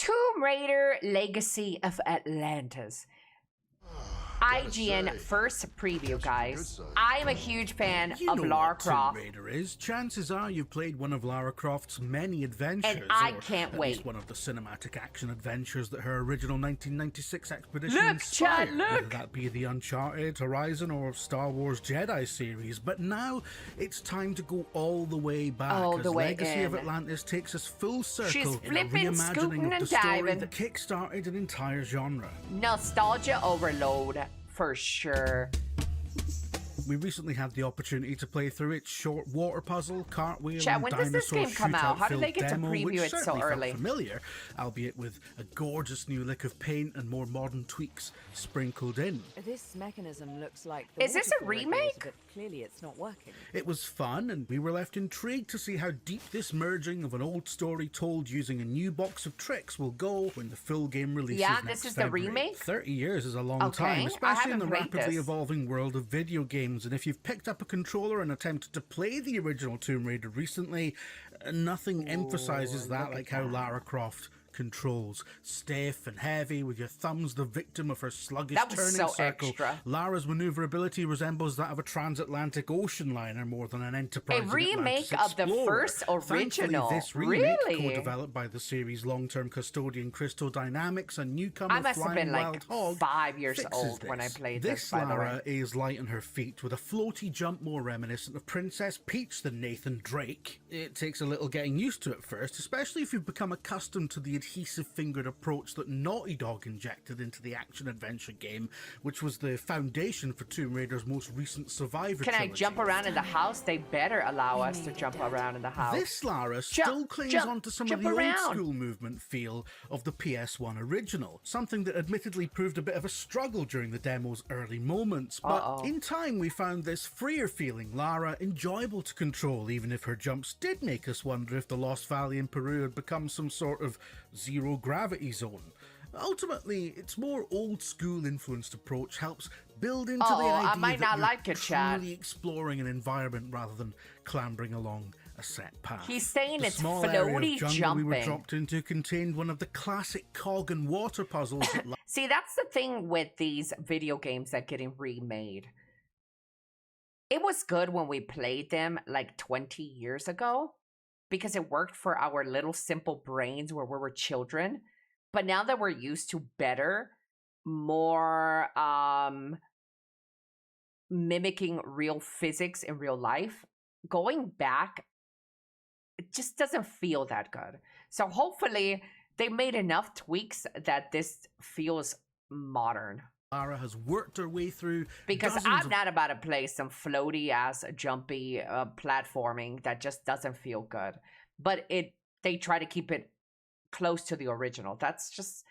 Tomb Raider Legacy of Atlantis. IGN first preview, guys. I am a huge fan of Lara Croft. Tomb Raider is. Chances are you've played one of Lara Croft's many adventures. And I can't at wait. Least one of the cinematic action adventures that her original 1996 expedition Look, inspired. Chad, look! Whether that be the Uncharted, Horizon, or Star Wars Jedi series. But now it's time to go all the way back. All the way Legacy in. of Atlantis takes us full circle She's in a flipping, reimagining scooting, of the and story diving. that kickstarted an entire genre. Nostalgia overload, for sure. We recently had the opportunity to play through its short water puzzle, cartwheel, Chat, and when does this dinosaur game come out? How did shootout they get to demo, preview which it so certainly felt early? familiar, albeit with a gorgeous new lick of paint and more modern tweaks sprinkled in. This mechanism looks like the Is this a waterfall remake? regulator, but clearly it's not working. It was fun, and we were left intrigued to see how deep this merging of an old story told using a new box of tricks will go when the full game releases Yeah, next this is the February. remake? 30 years is a long Okay, time, I especially in the haven't played rapidly this. evolving world of video games, and if you've picked up a controller and attempted to play the original Tomb Raider recently, nothing emphasizes that like how Lara Croft controls. Stiff and heavy, with your thumbs the victim of her sluggish That was turning so circle. extra. Lara's maneuverability resembles that of a transatlantic ocean liner more than an enterprising remake Atlantis of the explorer. first original. Thankfully, this remake, Really? co-developed by the series' long-term custodian Crystal Dynamics and newcomer I must have Flying been like Wild Hog, 5 years fixes old when I this. played this, by the Lara way. is light on her feet, with a floaty jump more reminiscent of Princess Peach than Nathan Drake. It takes a little getting used to at first, especially if you've become accustomed to the adhesive-fingered approach that Naughty Dog injected into the action-adventure game, which was the foundation for Tomb Raider's most recent Survivor Can I trilogy. jump around in the house? They better allow us to jump around in the house. This Lara still clings jump, onto some of jump the around. old school movement feel of the PS1 original, something that admittedly proved a bit of a struggle during the demo's early moments, but in time we found this freer feeling Lara enjoyable to control, even if her jumps did make us wonder if the Lost Valley in Peru had become some sort of zero-gravity zone. Ultimately, its more old-school influenced approach helps build into the idea I might that not you're like it, Chad. truly exploring an environment rather than clambering along a set path. He's saying The it's small area of floaty jungle we were jumping. dropped into contained one of the classic cog and water puzzles that See, that's the thing with these video games that getting remade. It was good when we played them like 20 years ago because it worked for our little simple brains where we were children. But now that we're used to better, more mimicking real physics in real life, going back, it just doesn't feel that good. So hopefully they made enough tweaks that this feels modern. Lara has worked her way through Because dozens I'm of not about to play some floaty ass jumpy platforming that just doesn't feel good. But they try to keep it close to the original. That's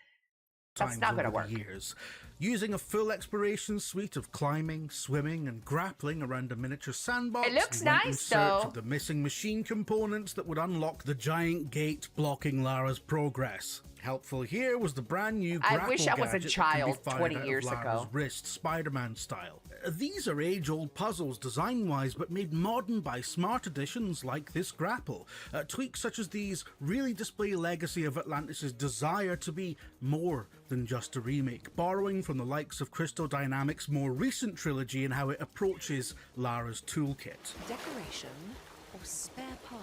times not gonna over work. the years. Using a full exploration suite of climbing, swimming, and grappling around a miniature sandbox, It looks we went in nice, search though. of the missing machine components that would unlock the giant gate blocking Lara's progress. Helpful here was the brand new grapple I wish I was a gadget that can be child fired 20 out of years Lara's ago. wrist, Spider-Man style. These are age-old puzzles design-wise, but made modern by smart additions like this grapple. Tweaks such as these really display Legacy of Atlantis' desire to be more than just a remake, borrowing from the likes of Crystal Dynamics' more recent trilogy and how it approaches Lara's toolkit. Decoration or spare part?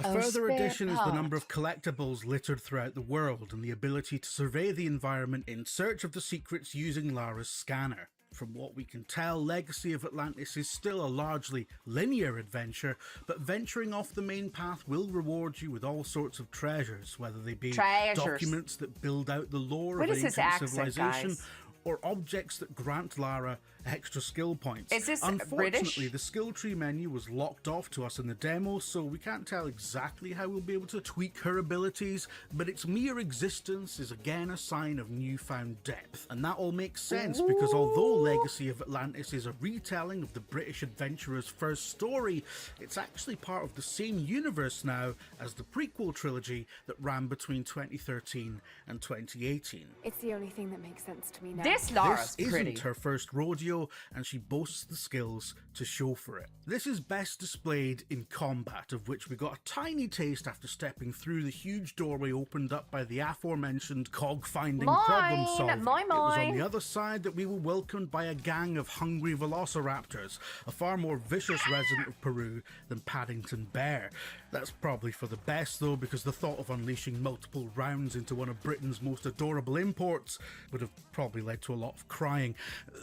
A further addition is the number of collectibles littered throughout the world and the ability to survey the environment in search of the secrets using Lara's scanner. From what we can tell, Legacy of Atlantis is still a largely linear adventure, but venturing off the main path will reward you with all sorts of treasures, whether they be documents that build out the lore of an ancient civilization, guys? or objects that grant Lara extra skill points. Is this Unfortunately, British? the skill tree menu was locked off to us in the demo, so we can't tell exactly how we'll be able to tweak her abilities, but its mere existence is again a sign of newfound depth. And that all makes sense because although Legacy of Atlantis is a retelling of the British adventurer's first story, it's actually part of the same universe now as the prequel trilogy that ran between 2013 and 2018. It's the only thing that makes sense to me now. This Lara's this pretty. isn't her first rodeo, and she boasts the skills to show for it. This is best displayed in combat, of which we got a tiny taste after stepping through the huge doorway opened up by the aforementioned cog-finding problem solving. It was on the other side that we were welcomed by a gang of hungry velociraptors, a far more vicious resident of Peru than Paddington Bear. That's probably for the best though, because the thought of unleashing multiple rounds into one of Britain's most adorable imports would have probably led to a lot of crying.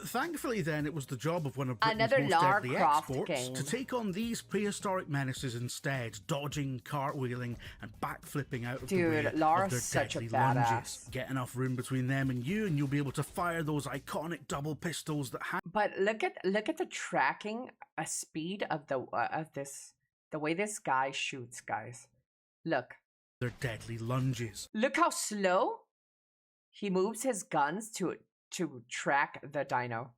Thankfully then, it was the job of one of Britain's most Lara deadly Croft exports game to take on these prehistoric menaces instead, dodging, cartwheeling and backflipping out of the way Lara's of their such deadly a badass. lunges. Get enough room between them and you'll be able to fire those iconic double pistols that But look at the tracking speed of the way this guy shoots, guys. Look. Their deadly lunges. Look how slow he moves his guns to track the dino.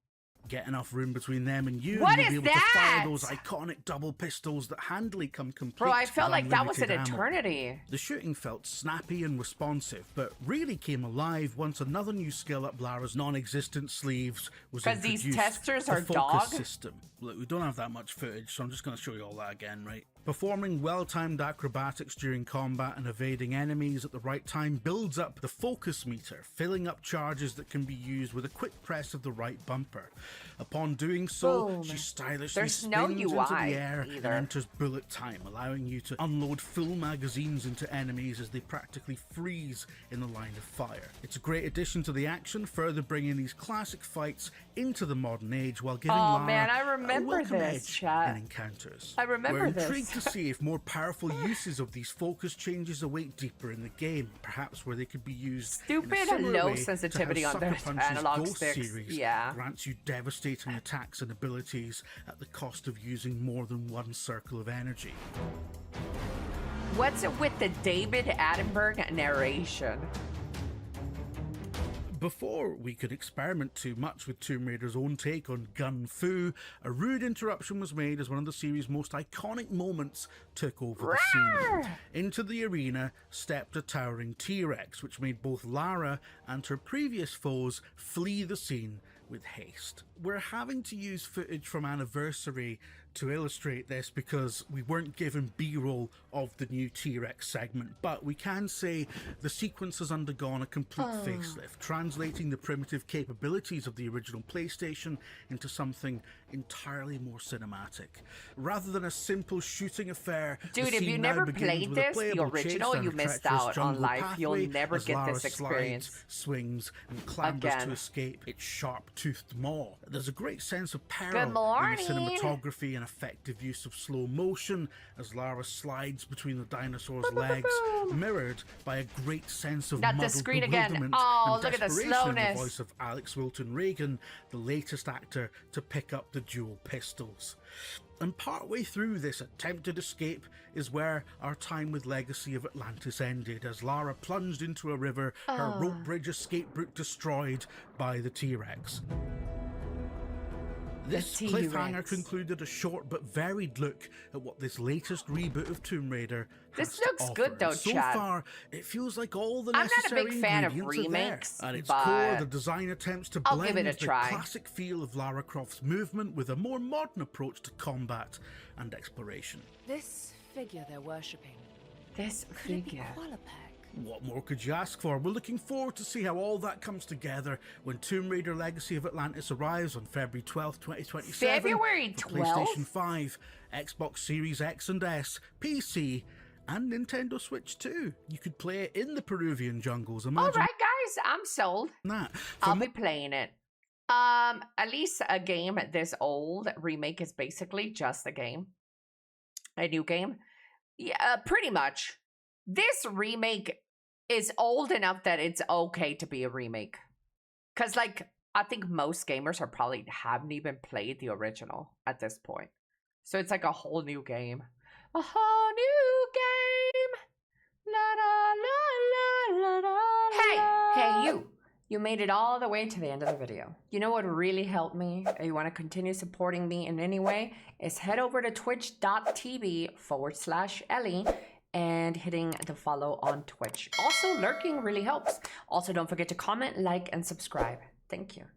Get enough room between them and you'll What be is able that? to fire those iconic double pistols that handily come complete. Bro, I felt with like that was an unlimited ammo. eternity. The shooting felt snappy and responsive, but really came alive once another new skill up Lara's non-existent sleeves was introduced. Because these testers the are focus dog? system. Look, we don't have that much footage, so I'm just going to show you all that again, right? Performing well-timed acrobatics during combat and evading enemies at the right time builds up the focus meter, filling up charges that can be used with a quick press of the right bumper. Upon doing so, Boom. she stylishly There's spins no into UI the air either. and enters bullet time, allowing you to unload full magazines into enemies as they practically freeze in the line of fire. It's a great addition to the action, further bringing these classic fights into the modern age while giving Lara man, I a remember welcome this, edge chat. in encounters. I remember We're this. intrigued to see if more powerful uses of these focus changes await deeper in the game, perhaps where they could be used in a Stupid similar low way to sensitivity how on Sucker those Punch's analog Ghost sticks. series Yeah. grants you devastating attacks and abilities at the cost of using more than one circle of energy. What's it with the David Attenborough narration? Before we could experiment too much with Tomb Raider's own take on gun fu, a rude interruption was made as one of the series' most iconic moments took over the scene. Into the arena stepped a towering T-Rex, which made both Lara and her previous foes flee the scene with haste. We're having to use footage from Anniversary to illustrate this because we weren't given B-roll of the new T-Rex segment, but we can say the sequence has undergone a complete facelift, translating the primitive capabilities of the original PlayStation into something entirely more cinematic. Rather than a simple shooting affair, Dude, the if scene you now never begins played with a this, the playable original, chase you down a missed treacherous out on jungle life. You'll pathway never as get Lara this experience. slides, swings, and clambers Again. to escape its sharp-toothed maw. There's a great sense of peril Good in the morning. cinematography and effective use of slow motion as Lara slides between the dinosaur's legs, mirrored by a great sense of Not the muddled screen again. bewilderment Oh, and look at the desperation in the slowness. voice of Alex Wilton Reagan, the latest actor to pick up the dual pistols. And partway through this attempted escape is where our time with Legacy of Atlantis ended, as Lara plunged into a river, her rope bridge escape route destroyed by the T-Rex. This cliffhanger concluded a short but varied look at what this latest reboot of Tomb Raider has This to looks offer. good though, And so Chad. far, it feels like all the I'm not a necessary big fan of ingredients are there. remakes, At its but core, the design attempts to I'll blend give it a the try. classic feel of Lara Croft's movement with a more modern approach to combat and exploration. This figure they're worshipping. This Could it be figure. Qualapec? What more could you ask for? We're looking forward to see how all that comes together when Tomb Raider Legacy of Atlantis arrives on February 12th, 2027. February for 12th? PlayStation 5, Xbox Series X and S, PC, and Nintendo Switch 2. You could play it in the Peruvian jungles. Imagine All right, guys, I'm sold. that. I'll be playing it. At least a game this old. Remake is basically just a game. A new game. Yeah, pretty much. This remake is old enough that it's okay to be a remake. Because, like, I think most gamers are probably haven't even played the original at this point. So it's like a whole new game. A whole new game. La, la, la, la, la. Hey, you. You made it all the way to the end of the video. You know what really helped me? If you want to continue supporting me in any way, is head over to twitch.tv/Elly and hitting the follow on Twitch. Also, lurking really helps. Also, don't forget to comment, like, and subscribe. Thank you.